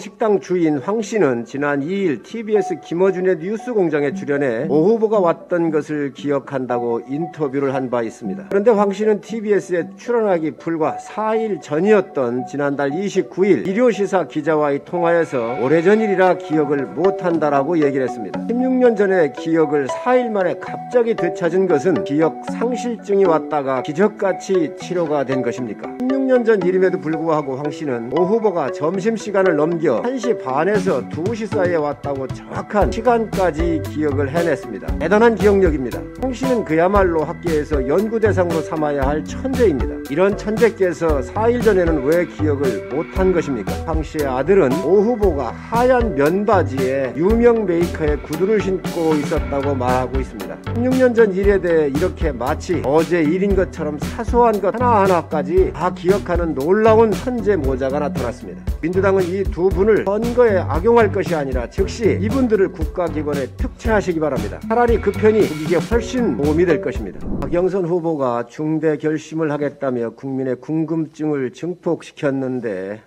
식당 주인 황 씨는 지난 2일 TBS 김어준의 뉴스공장에 출연해 오 후보가 왔던 것을 기억한다고 인터뷰를 한 바 있습니다. 그런데 황 씨는 TBS에 출연하기 불과 4일 전이었던 지난달 29일 일요시사 기자와의 통화에서 오래전 일이라 기억을 못한다라고 얘기를 했습니다. 16년 전의 기억을 4일 만에 갑자기 되찾은 것은 기억 상실증이 왔다가 기적같이 치료가 된 것입니까? 16년 전 일임에도 불구하고 황 씨는 오 후보가 점심시간을 넘겨 1시 반에서 2시 사이에 왔다고 정확한 시간까지 기억을 해냈습니다. 대단한 기억력입니다. 황 씨는 그야말로 학계에서 연구대상으로 삼아야 할 천재입니다. 이런 천재께서 4일 전에는 왜 기억을 못한 것입니까? 황 씨의 아들은 오 후보가 하얀 면바지에 유명 메이커의 구두를 신고 있었다고 말하고 있습니다. 16년 전 일에 대해 이렇게 마치 어제 일인 것처럼 사소한 것 하나하나까지 다 기억하는 놀라운 천재 모자가 나타났습니다. 민주당은 이 두 분을 선거에 악용할 것이 아니라 즉시 이분들을 국가기관에 특채하시기 바랍니다. 차라리 그 편이 국익에 훨씬 도움이 될 것입니다. 박영선 후보가 중대 결심을 하겠다며 국민의 궁금증을 증폭시켰는데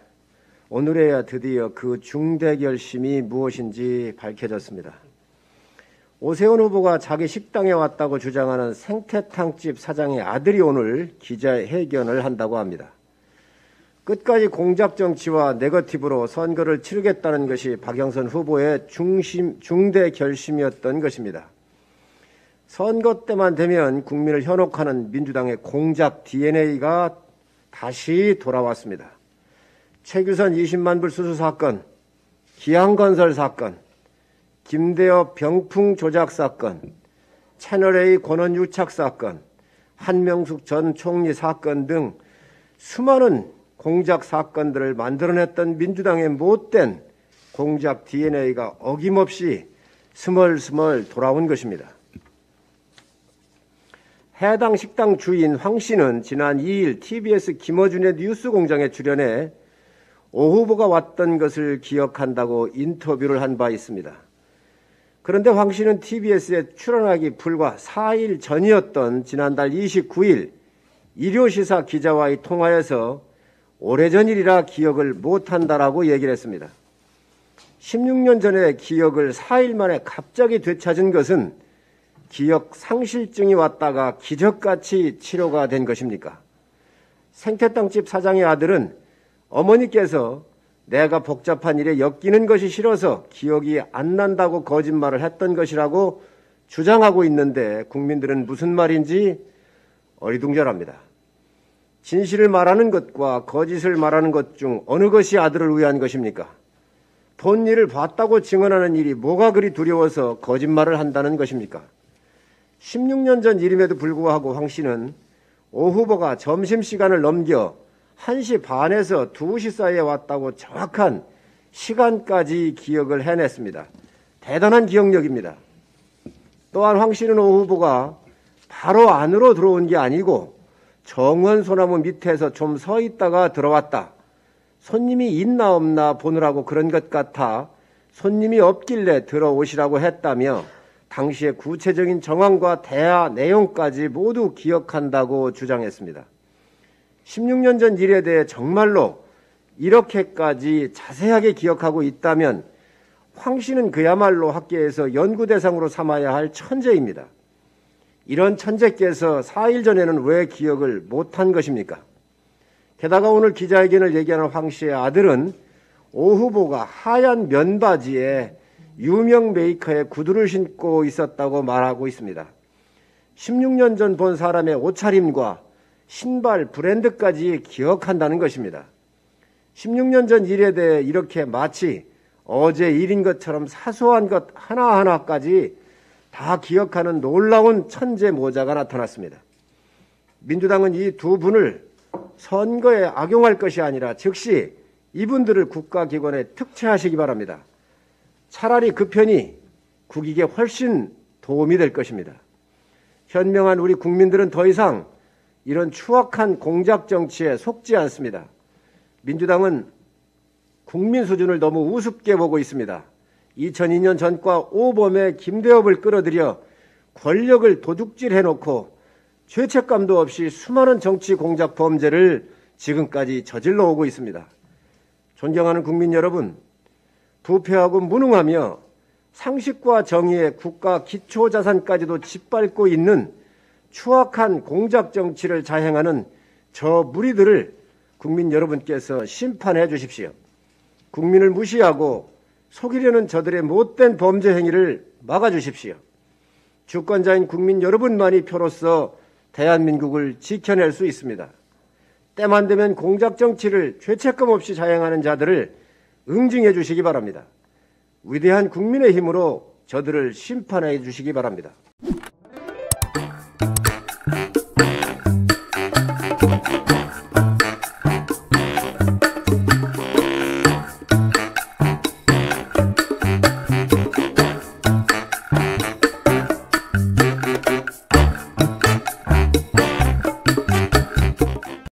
오늘에야 드디어 그 중대 결심이 무엇인지 밝혀졌습니다. 오세훈 후보가 자기 식당에 왔다고 주장하는 생태탕집 사장의 아들이 오늘 기자회견을 한다고 합니다. 끝까지 공작정치와 네거티브로 선거를 치르겠다는 것이 박영선 후보의 중대 결심이었던 것입니다. 선거 때만 되면 국민을 현혹하는 민주당의 공작 DNA가 다시 돌아왔습니다. 최규선 20만 불 수수 사건, 기항건설 사건, 김대엽 병풍 조작 사건, 채널A 권원 유착 사건, 한명숙 전 총리 사건 등 수많은 공작 사건들을 만들어냈던 민주당의 못된 공작 DNA가 어김없이 스멀스멀 돌아온 것입니다. 해당 식당 주인 황 씨는 지난 2일 TBS 김어준의 뉴스공장에 출연해 오 후보가 왔던 것을 기억한다고 인터뷰를 한 바 있습니다. 그런데 황 씨는 TBS에 출연하기 불과 4일 전이었던 지난달 29일 일요시사 기자와의 통화에서 오래전 일이라 기억을 못한다라고 얘기를 했습니다. 16년 전의 기억을 4일 만에 갑자기 되찾은 것은 기억 상실증이 왔다가 기적같이 치료가 된 것입니까? 생태탕집 사장의 아들은 어머니께서 내가 복잡한 일에 엮이는 것이 싫어서 기억이 안 난다고 거짓말을 했던 것이라고 주장하고 있는데 국민들은 무슨 말인지 어리둥절합니다. 진실을 말하는 것과 거짓을 말하는 것 중 어느 것이 아들을 위한 것입니까? 본 일을 봤다고 증언하는 일이 뭐가 그리 두려워서 거짓말을 한다는 것입니까? 16년 전 일임에도 불구하고 황 씨는 오 후보가 점심시간을 넘겨 1시 반에서 2시 사이에 왔다고 정확한 시간까지 기억을 해냈습니다. 대단한 기억력입니다. 또한 황 씨는 오 후보가 바로 안으로 들어온 게 아니고 정원 소나무 밑에서 좀 서 있다가 들어왔다. 손님이 있나 없나 보느라고 그런 것 같아 손님이 없길래 들어오시라고 했다며 당시의 구체적인 정황과 대화 내용까지 모두 기억한다고 주장했습니다. 16년 전 일에 대해 정말로 이렇게까지 자세하게 기억하고 있다면 황 씨는 그야말로 학계에서 연구대상으로 삼아야 할 천재입니다. 이런 천재께서 4일 전에는 왜 기억을 못한 것입니까? 게다가 오늘 기자회견을 얘기하는 황 씨의 아들은 오 후보가 하얀 면바지에 유명 메이커의 구두를 신고 있었다고 말하고 있습니다. 16년 전 본 사람의 옷차림과 신발 브랜드까지 기억한다는 것입니다. 16년 전 일에 대해 이렇게 마치 어제 일인 것처럼 사소한 것 하나하나까지 다 기억하는 놀라운 천재 모자가 나타났습니다. 민주당은 이 두 분을 선거에 악용할 것이 아니라 즉시 이분들을 국가기관에 특채하시기 바랍니다. 차라리 그 편이 국익에 훨씬 도움이 될 것입니다. 현명한 우리 국민들은 더 이상 이런 추악한 공작 정치에 속지 않습니다. 민주당은 국민 수준을 너무 우습게 보고 있습니다. 2002년 전과 오범의 김대엽을 끌어들여 권력을 도둑질해놓고 죄책감도 없이 수많은 정치 공작 범죄를 지금까지 저질러 오고 있습니다. 존경하는 국민 여러분, 부패하고 무능하며 상식과 정의의 국가 기초자산까지도 짓밟고 있는 추악한 공작 정치를 자행하는 저 무리들을 국민 여러분께서 심판해 주십시오. 국민을 무시하고 속이려는 저들의 못된 범죄 행위를 막아주십시오. 주권자인 국민 여러분만이 표로서 대한민국을 지켜낼 수 있습니다. 때만 되면 공작 정치를 죄책감 없이 자행하는 자들을 응징해 주시기 바랍니다. 위대한 국민의 힘으로 저들을 심판해 주시기 바랍니다.